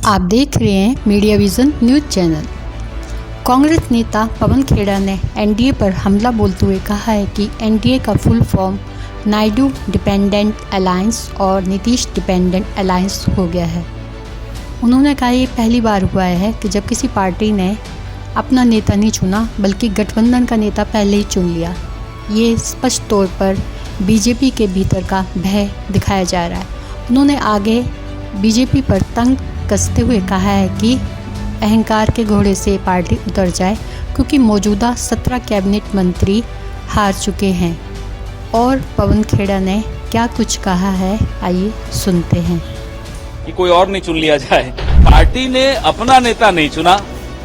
आप देख रहे हैं media vision news channel. Congress नेता पवन खेड़ा ने एनडीए पर हमला बोलते हुए कहा है कि एनडीए का full form Naidu dependent alliance और नीतीश डिपेंडेंट अलायंस हो गया है। उन्होंने कहा ये पहली बार हुआ है कि जब किसी पार्टी ने अपना नेता नहीं चुना बल्कि गठबंधन का नेता पहले ही चुन लिया। ये स्पष्ट तौर पर बीजेपी के भीतर का भय दिखाया जा रहा है। उन्होंने आगे बीजेपी पर तंग कसते हुए कहा है कि अहंकार के घोड़े से पार्टी उतर जाए क्योंकि मौजूदा 17 कैबिनेट मंत्री हार चुके हैं। और पवन खेड़ा ने क्या कुछ कहा है, आइए सुनते हैं। कि कोई और नहीं चुन लिया जाए, पार्टी ने अपना नेता नहीं चुना,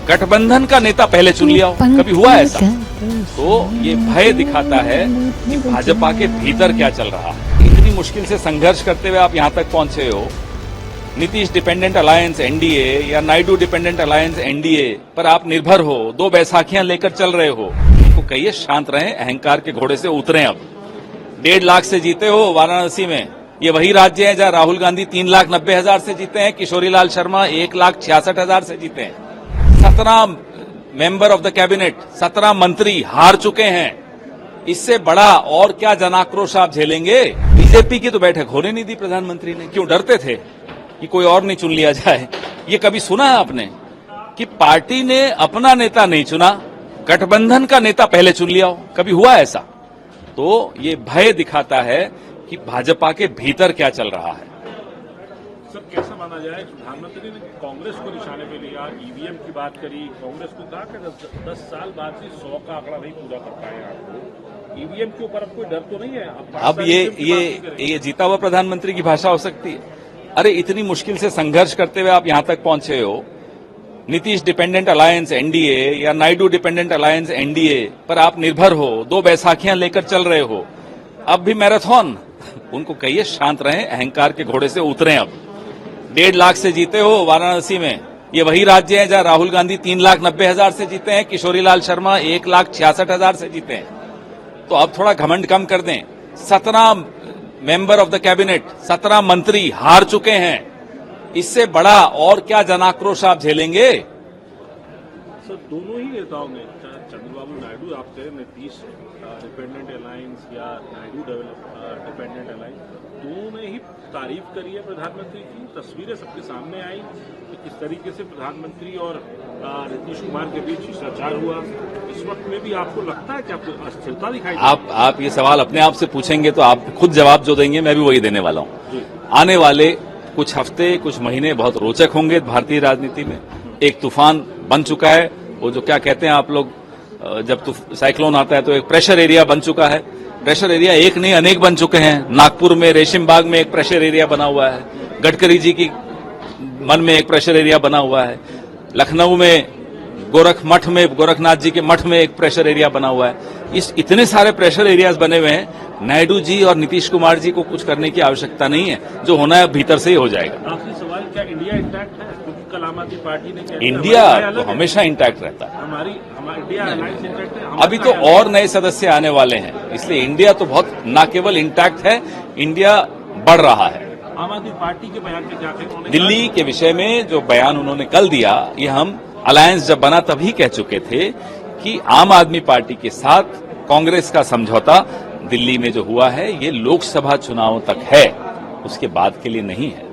गठबंधन का नेता पहले चुन लिया। कभी हुआ ऐसा? तो ये भय दिखाता है कि भाजपा के भीतर क्या चल रहा है। इतनी मुश्किल से संघर्ष करते हुए आप यहाँ तक पहुंचे हो। नीतीश डिपेंडेंट अलायंस एनडीए या नायडू डिपेंडेंट अलायंस एनडीए पर आप निर्भर हो, 2 बैसाखियां लेकर चल रहे हो। तो कहिए शांत रहें, अहंकार के घोड़े से उतरें। अब 1.5 लाख से जीते हो वाराणसी में। ये वही राज्य है जहां राहुल गांधी 3,90,000 से जीते हैं, किशोरी लाल शर्मा 1,66,000 से जीते हैं। 17 मेंबर ऑफ द कैबिनेट, 17 मंत्री हार चुके हैं। इससे बड़ा और क्या जनाक्रोश आप झेलेंगे? बीजेपी की तो बैठक होने नहीं दी प्रधानमंत्री ने। क्यों डरते थे कि कोई और नहीं चुन लिया जाए? ये कभी सुना है आपने कि पार्टी ने अपना नेता नहीं चुना, गठबंधन का नेता पहले चुन लिया हो? कभी हुआ ऐसा? तो ये भय दिखाता है कि भाजपा के भीतर क्या चल रहा है। सर, कैसा माना जाए, प्रधानमंत्री ने कांग्रेस को निशाने पे लिया, ईवीएम की बात करी, कांग्रेस को कहा कि 10 साल बाद भी 100 का आंकड़ा नहीं पूरा कर पाए आपको। ईवीएम के ऊपर अब कोई डर तो नहीं है? अब ये जीता हुआ प्रधानमंत्री की भाषा हो सकती है? अरे इतनी मुश्किल से संघर्ष करते हुए आप यहां तक पहुंचे हो। नीतीश डिपेंडेंट अलायंस एनडीए या नायडू डिपेंडेंट अलायंस एनडीए पर आप निर्भर हो, 2 बैसाखियां लेकर चल रहे हो। अब भी मैराथन। उनको कहिए शांत रहें, अहंकार के घोड़े से उतरें। अब 1.5 लाख से जीते हो वाराणसी में। ये वही राज्य है जहां राहुल गांधी 3,90,000 से जीते हैं, किशोरी लाल शर्मा 1,66,000 से जीते हैं। तो अब थोड़ा घमंड कम कर दें। 17 मेंबर ऑफ द कैबिनेट, 17 मंत्री हार चुके हैं। इससे बड़ा और क्या जनाक्रोश आप झेलेंगे? सर, दोनों ही नेताओं ने, चंद्रबाबू नायडू आपसे नीतीश डिपेंडेंट अलायंस या नायडू डिपेंडेंट अलायंस, दोनों ने ही तारीफ करी है प्रधानमंत्री की। तस्वीरें सबके सामने आई कि किस तरीके से प्रधानमंत्री और नीतीश कुमार के बीच शिष्टाचार हुआ। इस वक्त में भी आपको लगता है कि आपको अस्थिरता दिखाई? आप ये सवाल अपने आप से पूछेंगे तो आप खुद जवाब जो देंगे मैं भी वही देने वाला हूं। आने वाले कुछ हफ्ते, कुछ महीने बहुत रोचक होंगे भारतीय राजनीति में। एक तूफान बन चुका है, वो जो क्या कहते हैं आप लोग, जब साइक्लोन आता है तो एक प्रेशर एरिया बन चुका है। प्रेशर एरिया एक नहीं अनेक बन चुके हैं। नागपुर में रेशम बाग में एक प्रेशर एरिया बना हुआ है, गडकरी जी की मन में एक प्रेशर एरिया बना हुआ है, लखनऊ में गोरख मठ में, गोरखनाथ जी के मठ में एक प्रेशर एरिया बना हुआ है। इतने सारे प्रेशर एरियाज बने हुए हैं। नायडू जी और नीतीश कुमार जी को कुछ करने की आवश्यकता नहीं है, जो होना है भीतर से ही हो जाएगा। आखिरी सवाल, क्या इंडिया इंटैक्ट है? क्योंकि कल आम आदमी पार्टी ने कहा इंडिया तो हमेशा इंटैक्ट रहता है। हमारी इंडिया अलायंस इंटैक्ट है। अभी तो और नए सदस्य आने वाले हैं, इसलिए इंडिया तो बहुत न केवल इंटैक्ट है, इंडिया बढ़ रहा है। आम आदमी पार्टी के बयान में क्या कहें? दिल्ली के विषय में जो बयान उन्होंने कल दिया, ये हम अलायंस जब बना तभी कह चुके थे कि आम आदमी पार्टी के साथ कांग्रेस का समझौता दिल्ली में जो हुआ है ये लोकसभा चुनावों तक है, उसके बाद के लिए नहीं है।